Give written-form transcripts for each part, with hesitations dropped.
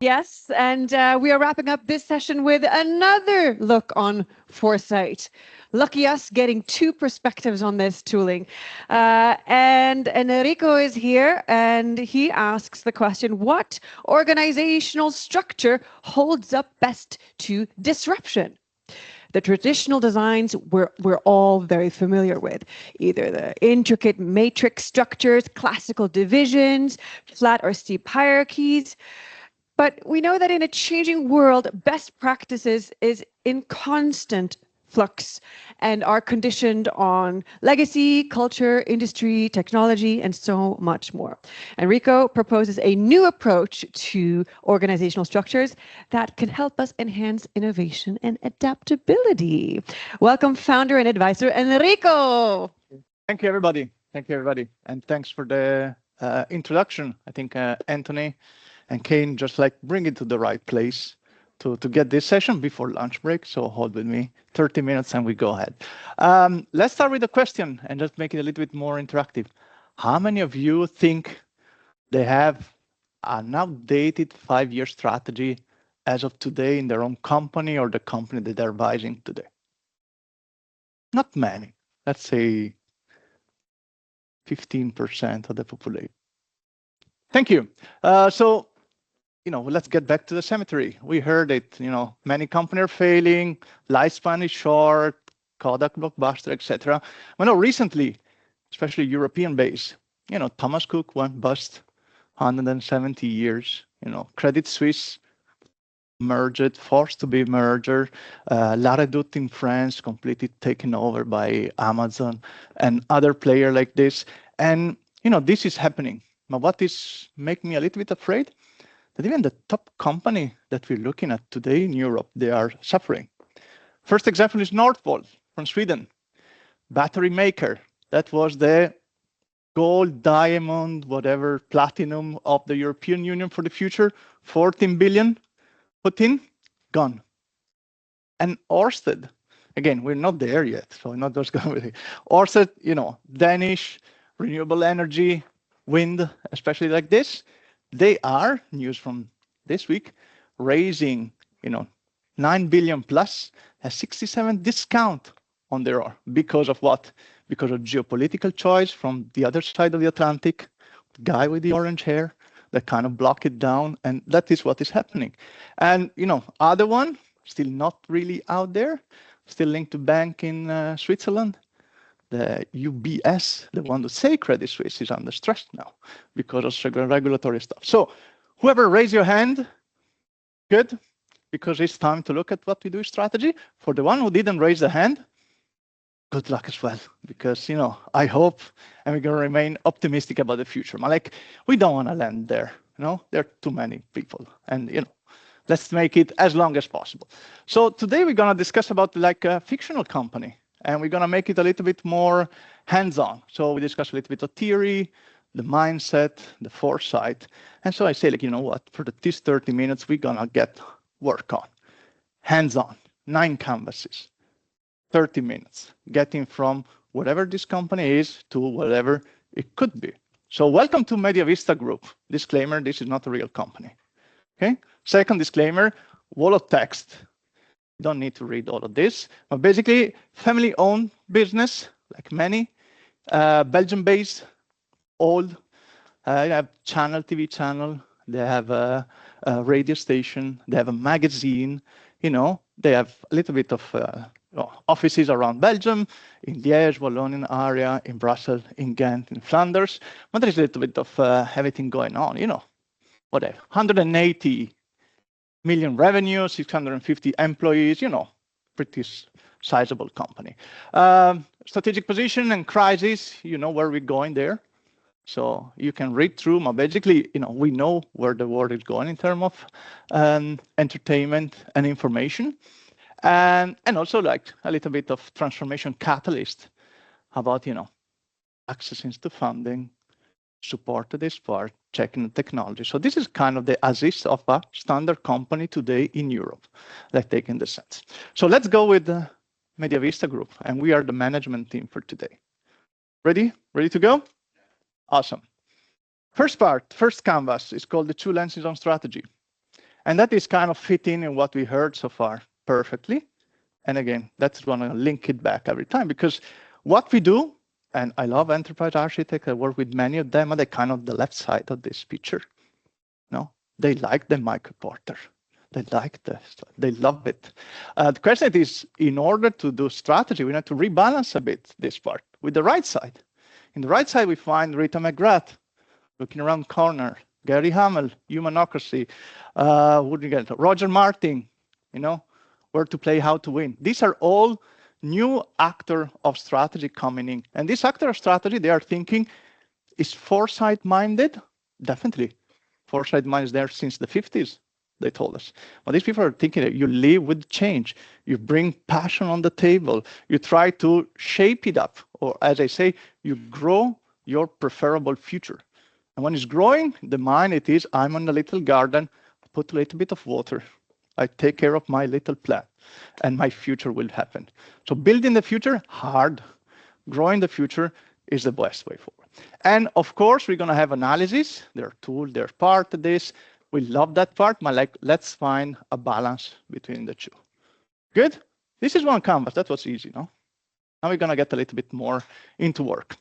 Yes, and we are wrapping up this session with another look on foresight. Lucky us getting two perspectives on this tooling. And Enrico is here and he asks the question, what organizational structure holds up best to disruption? The traditional designs we're all very familiar with, either the intricate matrix structures, classical divisions, flat or steep hierarchies. But we know that in a changing world, best practices is in constant flux and are conditioned on legacy, culture, industry, technology, and so much more. Enrico proposes a new approach to organizational structures that can help us enhance innovation and adaptability. Welcome, founder and advisor Enrico. Thank you, everybody. Thank you, everybody. And thanks for the introduction. I think Anthony and Kane just bring it to the right place to get this session before lunch break. So hold with me 30 minutes and we go ahead. Let's start with a question and just make it a little bit more interactive. How many of you think they have an outdated 5-year strategy as of today in their own company or the company that they're advising today? Not many. Let's say 15% of the population. Thank you. So, let's get back to the cemetery. We heard it, many companies are failing, lifespan is short, Kodak, Blockbuster, etc. Well, no, recently, especially European base, Thomas Cook went bust, 170 years, Credit Suisse merged, forced to be merged, La Redoute in France completely taken over by Amazon and other players like this. And, this is happening. Now, what is making me a little bit afraid? That even the top company that we're looking at today in Europe, they are suffering. First example is Northvolt from Sweden, battery maker. That was the gold, diamond, whatever, platinum of the European Union for the future. 14 billion put in, gone. And Ørsted, again, we're not there yet, so I'm not just going with it. Ørsted, Danish, renewable energy, wind, especially like this. They are, news from this week, raising, 9 billion plus, a 67 discount on their because of what? Because of geopolitical choice from the other side of the Atlantic, the guy with the orange hair that kind of block it down, and that is what is happening. And other one, still not really out there, still linked to bank in Switzerland. The UBS, the one that say Credit Suisse, is under stress now because of regulatory stuff. So whoever raise your hand, good, because it's time to look at what we do strategy. For the one who didn't raise the hand, good luck as well, because, I hope, and we're going to remain optimistic about the future. We don't want to land there, there are too many people, and, let's make it as long as possible. So today we're going to discuss about a fictional company. And we're going to make it a little bit more hands-on. So we discuss a little bit of theory, the mindset, the foresight. And so I say, what? For these 30 minutes, we're going to get work on. Hands-on, 9 canvases, 30 minutes, getting from whatever this company is to whatever it could be. So welcome to MediaVista Group. Disclaimer, this is not a real company. Okay. Second disclaimer, wall of text. You don't need to read all of this, but basically family-owned business, like many, Belgium-based, old, they have TV channel, they have a radio station, they have a magazine, they have a little bit of offices around Belgium, in Liège, Wallonian area, in Brussels, in Ghent, in Flanders, but there is a little bit of everything going on, whatever, 180 million revenue, 650 employees, pretty sizable company. Strategic position and crisis, where we're going there. So you can read through, but basically, we know where the world is going in terms of entertainment and information. And also a little bit of transformation catalyst about, accessing to funding, support to this part, checking the technology. So this is kind of the assist of a standard company today in Europe, taking the sense. So let's go with the MediaVista Group, and we are the management team for today. Ready? Ready to go? Awesome. First canvas is called the 2 lenses on strategy. And that is kind of fitting in what we heard so far perfectly. And again, that's going to link it back every time, because what we do, and I love enterprise architects, I work with many of them, and they're kind of the left side of this picture. No, they like the Michael Porter. They like this. They love it. The question is, in order to do strategy, we need to rebalance a bit this part with the right side. In the right side, we find Rita McGrath, looking around corner, Gary Hamel, Humanocracy, Roger Martin, where to play, how to win. These are all new actor of strategy coming in. And this actor of strategy, they are thinking, is Foresight minded? Definitely. Foresight mind is there since the 50s, they told us. But these people are thinking that you live with change. You bring passion on the table. You try to shape it up. Or as I say, you grow your preferable future. And when it's growing, the mind, it is, I'm on a little garden, put a little bit of water. I take care of my little plant, and my future will happen. So building the future, hard. Growing the future is the best way forward. And of course, we're going to have analysis. There are tools, they're part of this. We love that part, but let's find a balance between the two. Good? This is one canvas. That was easy, no? Now we're going to get a little bit more into work.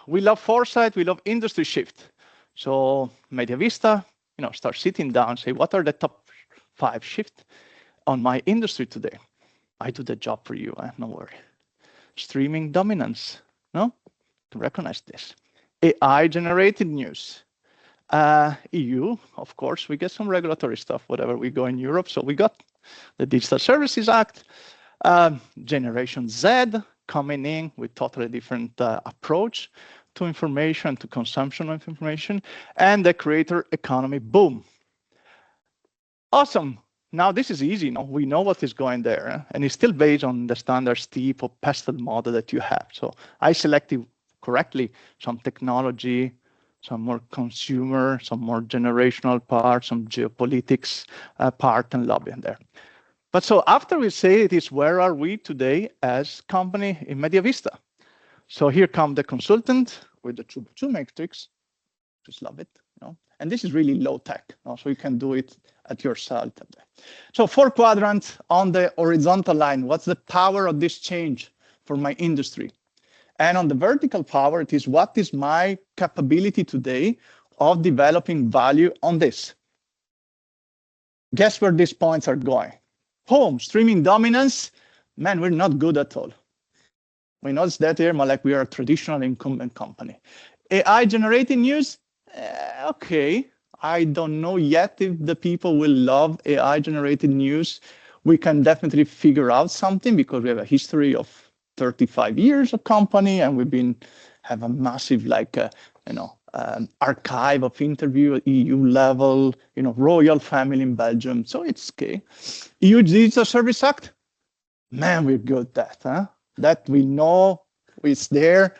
We love foresight. We love industry shift. So MediaVista, start sitting down, say, what are the top 5 shifts on my industry today? I do the job for you, no worry. Streaming dominance, no? To recognize this. AI-generated news. EU, of course, we get some regulatory stuff, whatever we go in Europe. So we got the Digital Services Act, Generation Z coming in with totally different approach to information, to consumption of information, and the creator economy boom. Awesome. Now this is easy. We know what is going there, and it's still based on the standard steep or pestle model that you have. So I selected correctly some technology, some more consumer, some more generational part, some geopolitics part, and lobbying there. But so after we say it is, where are we today as company in MediaVista? So here come the consultant with the 2x2 matrix. Just love it, And this is really low tech, so you can do it at your side. So 4 quadrants on the horizontal line. What's the power of this change for my industry? And on the vertical power, it is what is my capability today of developing value on this. Guess where these points are going? Home, streaming dominance. Man, we're not good at all. We know it's that here, but like we are a traditional incumbent company. AI generating news. Okay, I don't know yet if the people will love AI-generated news. We can definitely figure out something because we have a history of 35 years of company, and we've have a massive archive of interview at EU level, royal family in Belgium. So it's okay. EU Digital Service Act. Man, we're good at that, huh? That we know it's there.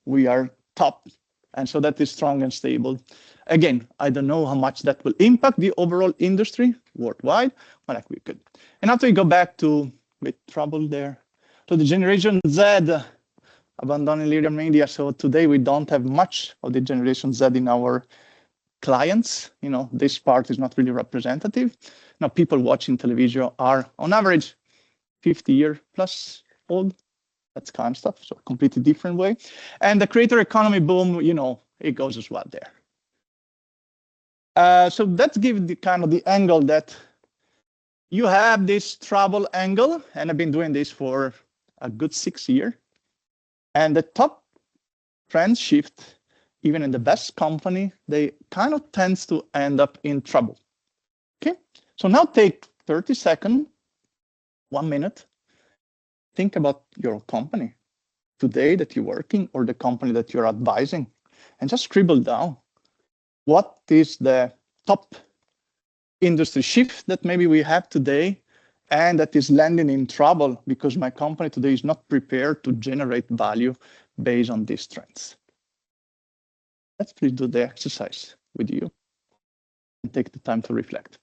We are top. And so that is strong and stable. Again, I don't know how much that will impact the overall industry worldwide, but we could. And after we go back to with trouble there, to the Generation Z, abandoning linear media. So today we don't have much of the Generation Z in our clients. This part is not really representative. Now, people watching television are on average 50 years plus old. That's kind of stuff, so completely different way. And the creator economy boom, it goes as well there. So let's give the kind of the angle that you have this trouble angle, and I've been doing this for a good 6 years. And the top trend shift, even in the best company, they kind of tends to end up in trouble. Okay, so now take 30 seconds, 1 minute. Think about your company today that you're working or the company that you're advising, and just scribble down what is the top industry shift that maybe we have today and that is landing in trouble because my company today is not prepared to generate value based on these trends. Let's please do the exercise with you and take the time to reflect.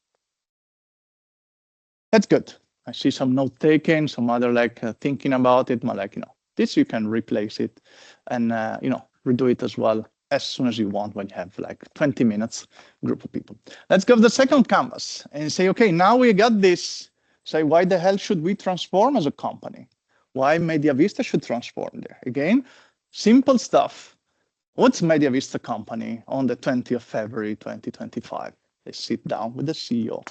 That's good. I see some note taking, some other thinking about it, but this you can replace it and redo it as well as soon as you want when you have like 20 minutes group of people. Let's go to the second canvas and say, okay, now we got this. Say, why the hell should we transform as a company? Why MediaVista should transform there? Again, simple stuff. What's MediaVista company on the 20th of February, 2025? They sit down with the CEO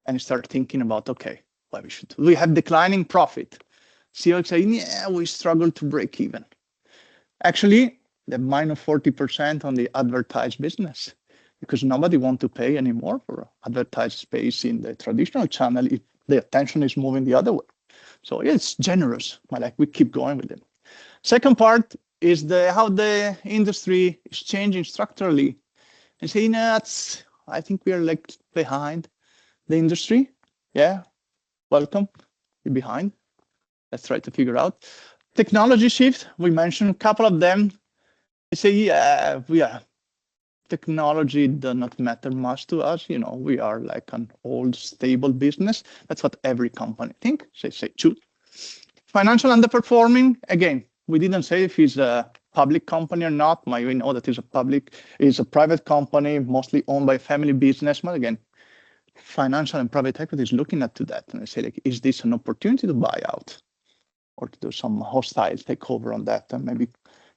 and start thinking about, okay, what we should do. We have declining profit. CEO saying, yeah, we struggle to break even. Actually, the minus 40% on the advertised business, because nobody wants to pay anymore for advertised space in the traditional channel if the attention is moving the other way. So yeah, it's generous, but like we keep going with it. Second part is how the industry is changing structurally. And saying I think we are like behind the industry. Yeah, welcome, you're behind. Let's try to figure out. Technology shift, we mentioned a couple of them. They say, yeah, technology does not matter much to us. You know, we are like an old, stable business. That's what every company think. Say true. Financial underperforming, again, we didn't say if it's a public company or not. We know that it's a private company, mostly owned by family business. But again, financial and private equity is looking at to that and they say, like, is this an opportunity to buy out or to do some hostile takeover on that and maybe,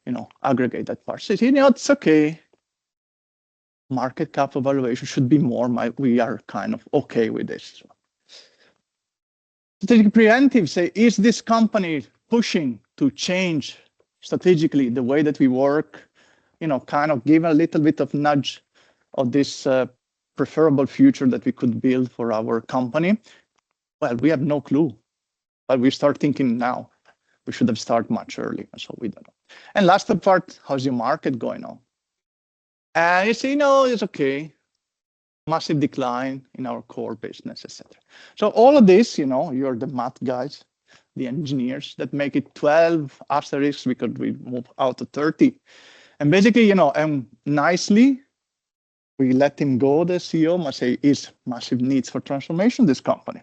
you know, aggregate that part? So, you know, it's okay. Market cap evaluation should be more. We are kind of okay with this. Strategic preemptive say, is this company pushing to change strategically the way that we work, you know, kind of give a little bit of nudge of this preferable future that we could build for our company? Well, we have no clue, but we start thinking now. We should have started much earlier, so we don't know. And last part, how's your market going on? You say, no, it's okay. Massive decline in our core business, etc. So all of this, you know, you're the math guys, the engineers that make it 12 asterisks because we move out to 30. And basically, you know, nicely, we let him go, the CEO must say, is massive needs for transformation, this company.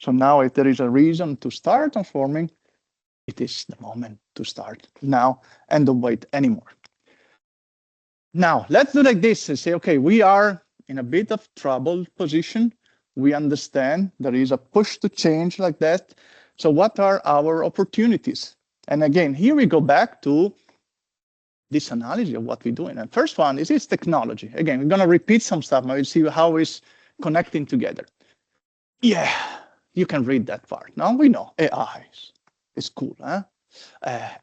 So now if there is a reason to start transforming, it is the moment to start now and don't wait anymore. Now, let's do like this and say, okay, we are in a bit of troubled position. We understand there is a push to change like that. So what are our opportunities? And again, here we go back to this analogy of what we're doing. And first one is technology. Again, we're going to repeat some stuff. Now we'll see how it's connecting together. Yeah, you can read that part. Now we know AI is cool, huh?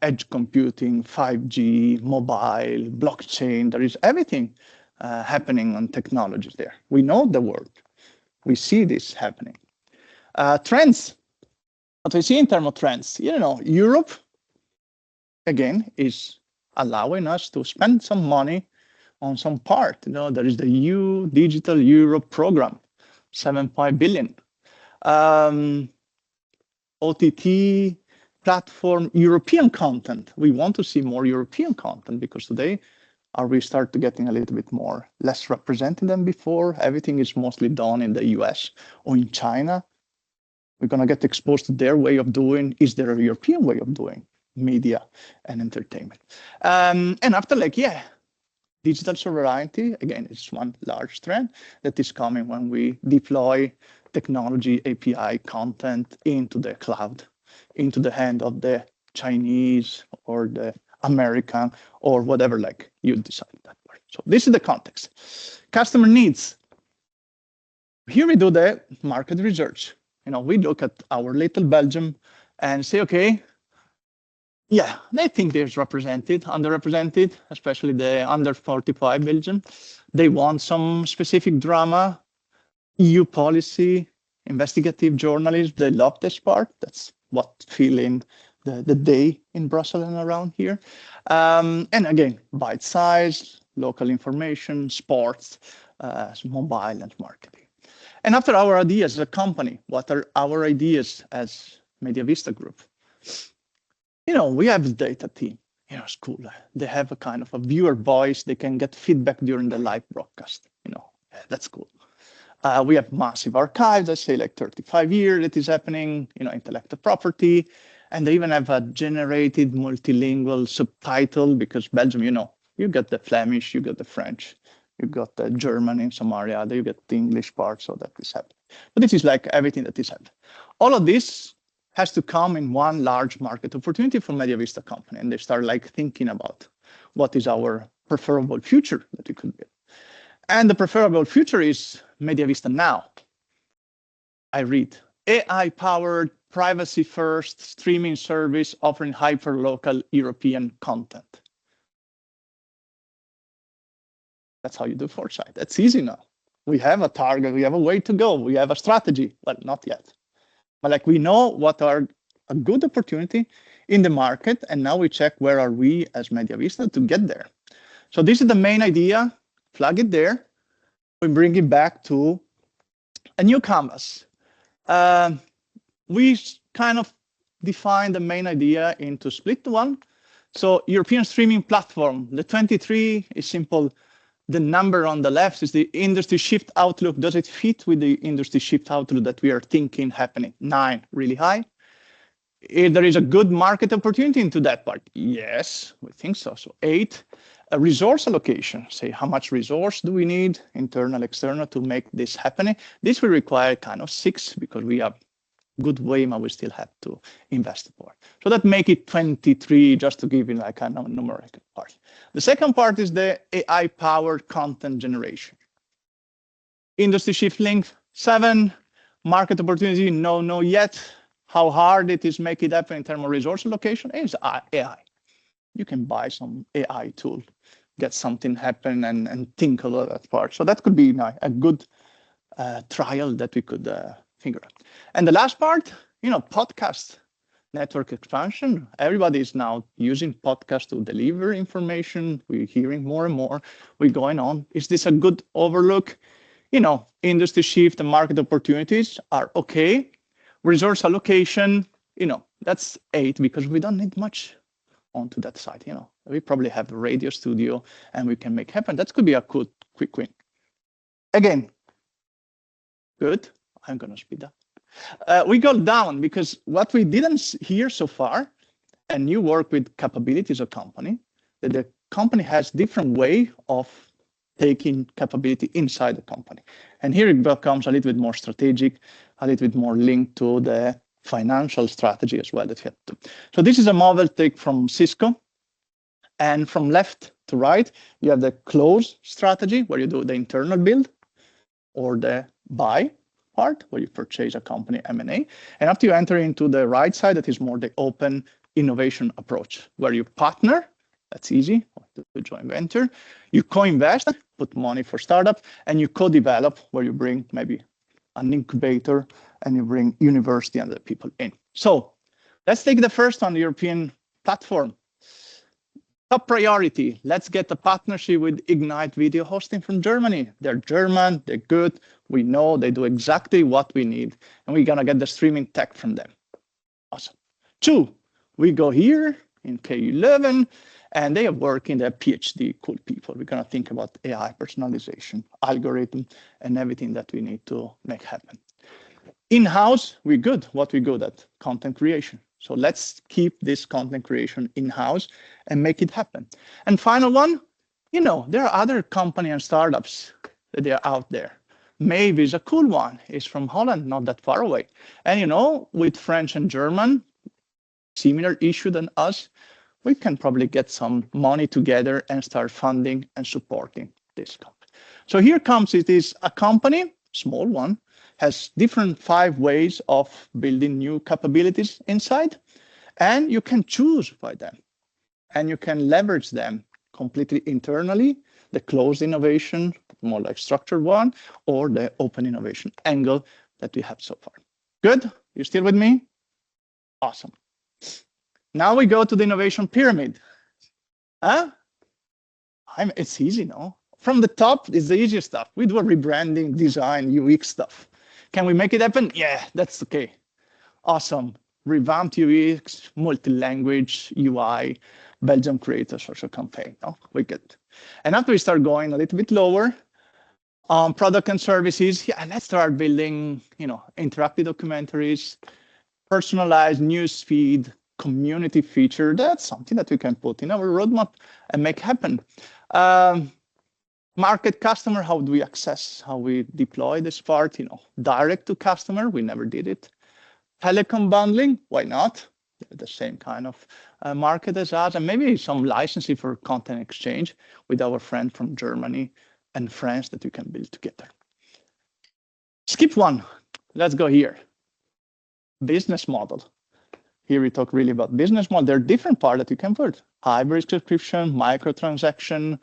Edge computing, 5G, mobile, blockchain, there is everything happening on technologies there. We know the word. We see this happening. Trends. What we see in terms of trends, you know, Europe, again, is allowing us to spend some money on some part. You know, there is the EU Digital Europe program, 7.5 billion. OTT platform, European content. We want to see more European content because today we start to getting a little bit more less represented than before. Everything is mostly done in the US or in China. We're going to get exposed to their way of doing. Is there a European way of doing media and entertainment? And after, like, yeah, digital sovereignty, again, it's one large trend that is coming when we deploy technology API content into the cloud, into the hand of the Chinese or the American or whatever, like you decide that part. So this is the context. Customer needs. Here we do the market research. You know, we look at our little Belgium and say, okay, yeah, they think they're represented, underrepresented, especially the under 45 Belgium. They want some specific drama, EU policy, investigative journalism. They love this part. That's what filling the day in Brussels and around here. And again, bite size, local information, sports, mobile and marketing. And after our ideas as a company, what are our ideas as MediaVista Group? You know, we have a data team. You know, it's cool. They have a kind of a viewer voice. They can get feedback during the live broadcast. You know, that's cool. We have massive archives. I say like 35 years it is happening. You know, intellectual property, and they even have a generated multilingual subtitle because Belgium, you know, You got the Flemish, you got the French, you got the German in some area, you get the English part, so that is happening. But this is like everything that is happening. All of this has to come in one large market opportunity for MediaVista company, and they start like thinking about what is our preferable future that we could build. And the preferable future is MediaVista Now. I read AI-powered, privacy-first streaming service offering hyper-local European content. That's how you do Foresight. That's easy now. We have a target, we have a way to go, we have a strategy. Well, not yet. But like we know what are a good opportunity in the market, and now we check where are we as MediaVista to get there. So this is the main idea, plug it there. We bring it back to a new canvas. We kind of define the main idea into split one. So European streaming platform, the 23 is simple. The number on the left is the industry shift outlook. Does it fit with the industry shift outlook that we are thinking happening? 9, really high. If there is a good market opportunity into that part, yes, we think so. So 8, a resource allocation. Say how much resource do we need, internal, external, to make this happening? This will require kind of 6 because we have good way, but we still have to invest more. So that make it 23, just to give you like a numerical part. The second part is the AI-powered content generation. Industry shift link 7, market opportunity, no yet. How hard it is make it happen in terms of resource allocation is AI. You can buy some AI tool, get something happen and think about that part. So that could be a good trial that we could figure out. And the last part, podcast network expansion. Everybody is now using podcast to deliver information. We're hearing more and more. We're going on. Is this a good overlook? Industry shift and market opportunities are okay. Resource allocation, that's 8 because we don't need much onto that side. We probably have a radio studio and we can make happen. That could be a good quick win. Again, good. I'm going to speed up. We go down because what we didn't hear so far, and you work with capabilities of company, that the company has different way of taking capability inside the company. And here it becomes a little bit more strategic, a little bit more linked to the financial strategy as well that you have to. So this is a model take from Cisco. And from left to right, you have the close strategy where you do the internal build or the buy part where you purchase a company M&A. And after you enter into the right side, that is more the open innovation approach where you partner. That's easy, to joint venture. You co-invest, put money for startup, and you co-develop where you bring maybe an incubator and you bring university and the people in. So let's take the first on the European platform. Top priority, let's get a partnership with Ignite Video Hosting from Germany. They're German, they're good. We know they do exactly what we need, and we're gonna get the streaming tech from them. Awesome. 2, we go here in K11, and they are working, they're PhD, cool people. We're gonna think about AI personalization, algorithm, and everything that we need to make happen. In-house, we're good. What we're good at? Content creation. So let's keep this content creation in-house and make it happen. And final one, there are other companies and startups that are out there. Maybe is a cool one. It's from Holland, not that far away. And with French and German, similar issue than us, we can probably get some money together and start funding and supporting this company. So here comes, it is a company, small one, has different 5 ways of building new capabilities inside, and you can choose by them, and you can leverage them completely internally, the closed innovation, more like structured one, or the open innovation angle that we have so far. Good? You still with me? Awesome. Now we go to the innovation pyramid. It's easy, no? From the top is the easiest stuff. We do a rebranding, design, UX stuff. Can we make it happen? Yeah, that's okay. Awesome. Revamped UX, multi-language UI, Belgium create a social campaign. No, we get. And after we start going a little bit lower, product and services, let's start building, interactive documentaries, personalized news feed, community feature, that's something that we can put in our roadmap and make happen. Market customer, how do we access, how we deploy this part? Direct to customer, we never did it. Telecom bundling, why not? They're the same kind of market as us, and maybe some licensing for content exchange with our friend from Germany and France that we can build together. Skip one, let's go here. Business model. Here we talk really about business model. There are different parts that you can put. Hybrid subscription, microtransaction,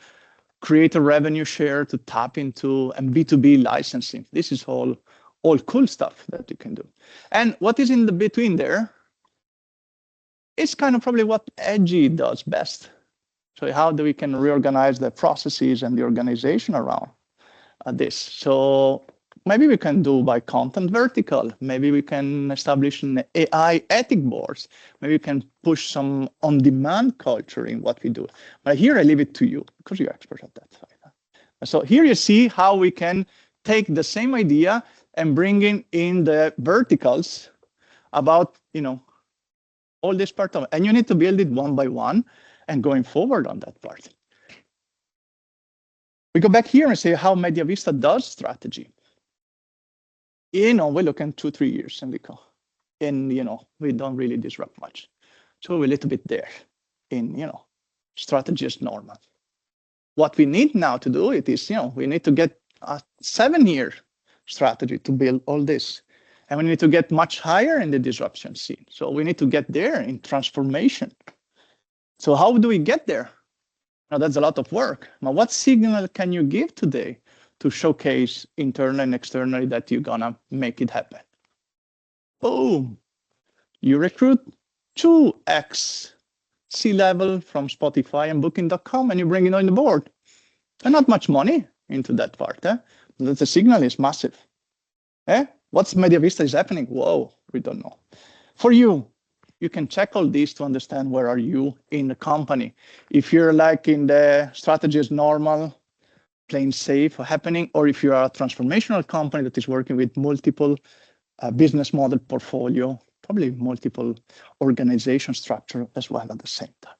create a revenue share to tap into, and B2B licensing. This is all cool stuff that you can do. And what is in the between there is kind of probably what Edgy does best. So how do we can reorganize the processes and the organization around this? So maybe we can do by content vertical. Maybe we can establish an AI ethic boards. Maybe we can push some on-demand culture in what we do. But here I leave it to you because you're expert at that. So here you see how we can take the same idea and bringing in the verticals about, all this part of it. And you need to build it one by one and going forward on that part. We go back here and say how MediaVista does strategy. We look in 2-3 years, Enrico, and, we don't really disrupt much. So we're a little bit there in, strategy is normal. What we need now to do it is, we need to get a 7-year strategy to build all this. And we need to get much higher in the disruption scene. So we need to get there in transformation. So how do we get there? Now that's a lot of work. Now what signal can you give today to showcase internally and externally that you're gonna make it happen? Boom. You recruit 2x C-level from Spotify and Booking.com and you bring it on the board. And not much money into that part. The signal is massive. What's MediaVista is happening? Whoa, we don't know. For you can check all these to understand where are you in the company. If you're like in the strategy is normal, plain safe happening, or if you are a transformational company that is working with multiple business model portfolio, probably multiple organization structure as well at the same time.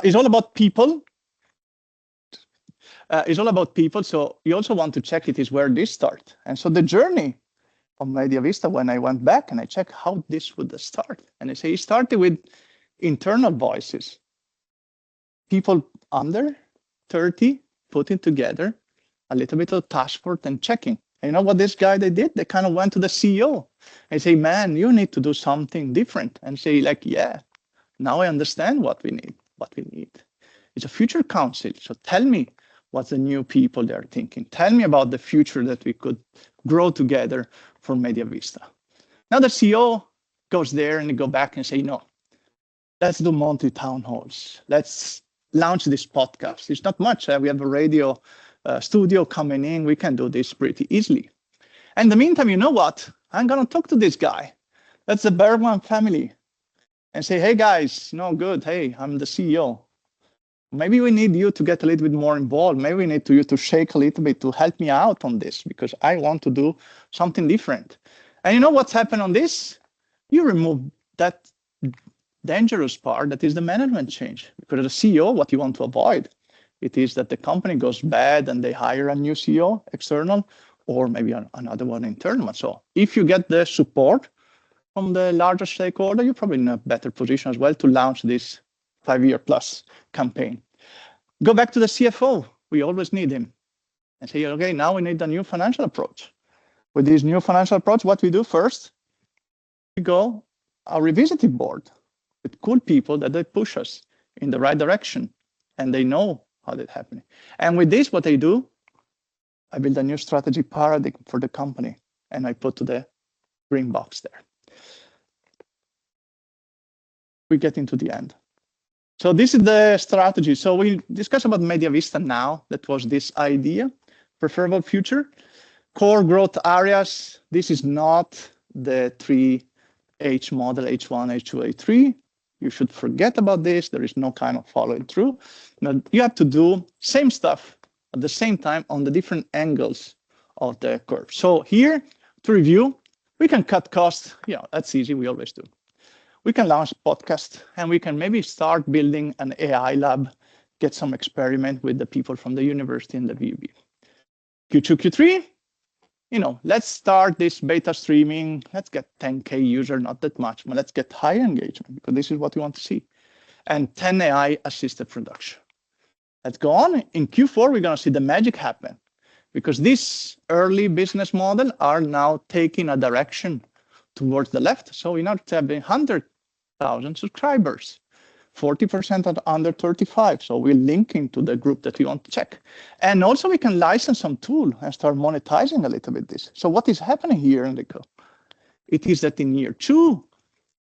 It's all about people. It's all about people. So you also want to check it is where this start. And so the journey of MediaVista, when I went back and I checked how this would start, and I say it started with internal voices. People under 30 putting together a little bit of task force and checking. And you know what this guy they did? They kind of went to the CEO and say, man, you need to do something different. And say like, yeah, now I understand what we need. It's a future council. So tell me what the new people they're thinking. Tell me about the future that we could grow together for MediaVista. Now the CEO goes there and they go back and say, no, let's do monthly town halls. Let's launch this podcast. It's not much. We have a radio studio coming in. We can do this pretty easily. And in the meantime, you know what? I'm going to talk to this guy. That's the Bergman family. And say, hey, guys, no good. Hey, I'm the CEO. Maybe we need you to get a little bit more involved. Maybe we need you to shake a little bit to help me out on this because I want to do something different. And you know what's happened on this? You remove that dangerous part that is the management change. Because the CEO, what you want to avoid, it is that the company goes bad and they hire a new CEO external or maybe another one internal. So if you get the support from the larger stakeholder, you're probably in a better position as well to launch this 5-year plus campaign. Go back to the CFO. We always need him. And say, okay, now we need a new financial approach. With this new financial approach, what we do first, we go a revisited board with cool people that they push us in the right direction. And they know how that's happening. And with this, what I do, I build a new strategy paradigm for the company. And I put to the green box there. We get into the end. So this is the strategy. So we discussed about MediaVista now. That was this idea, preferable future. Core growth areas. This is not the 3H model, H1, H2, H3. You should forget about this. There is no kind of following through. Now, you have to do same stuff at the same time on the different angles of the curve. So here, to review, We can cut costs. That's easy. We always do. We can launch podcasts, and we can maybe start building an AI lab, get some experiment with the people from the university and the VUB. Q2, Q3, let's start this beta streaming. Let's get 10K users, not that much, but let's get high engagement because this is what we want to see. And 10 AI assisted production. Let's go on. In Q4, we're going to see the magic happen because this early business model are now taking a direction towards the left. So we're not having 100,000 subscribers, 40% are under 35. So we're linking to the group that we want to check. And also we can license some tool and start monetizing a little bit this. So what is happening here, Enrico? It is that in year 2,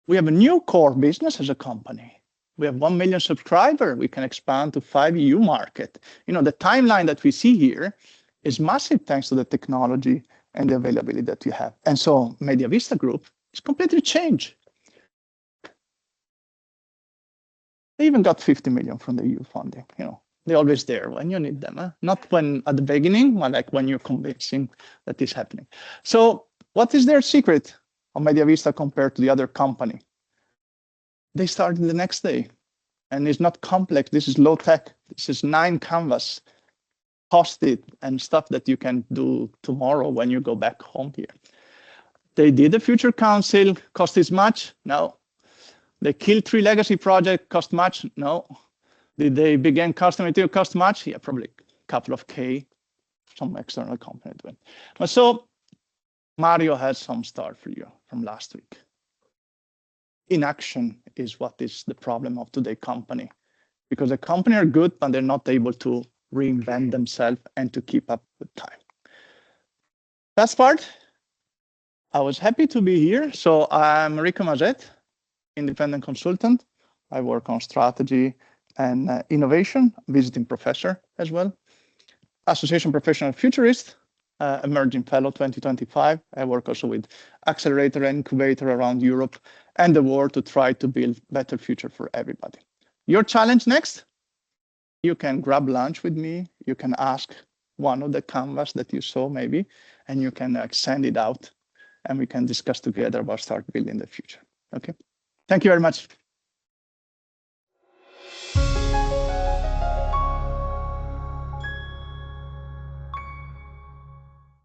we have a new core business as a company. We have 1 million subscribers. We can expand to 5 EU market. The timeline that we see here is massive thanks to the technology and the availability that you have. And so Media Vista Group is completely changed. They even got 50 million from the EU funding. They're always there when you need them. Not when at the beginning, but like when you're convincing that is happening. So what is their secret of Media Vista compared to the other company? They started the next day, and it's not complex. This is low tech. This is 9 canvas, Post-it and stuff that you can do tomorrow when you go back home here. They did a future council, cost as much? No. They killed 3 legacy projects, cost much? No. Did they begin custom material, cost much? Yeah, probably a couple of K, some external company doing. But so Mario has some start for you from last week. Inaction is what is the problem of today's company, because the company are good, but they're not able to reinvent themselves and to keep up with time. Last part, I was happy to be here. So I'm Enrico Maset, independent consultant. I work on strategy and innovation, visiting professor as well. Association Professional Futurist, Emerging Fellow 2025. I work also with accelerator and incubator around Europe and the world to try to build better future for everybody. Your challenge next, you can grab lunch with me. You can ask one of the canvas that you saw maybe, and you can send it out and we can discuss together about start building the future. Okay. Thank you very much.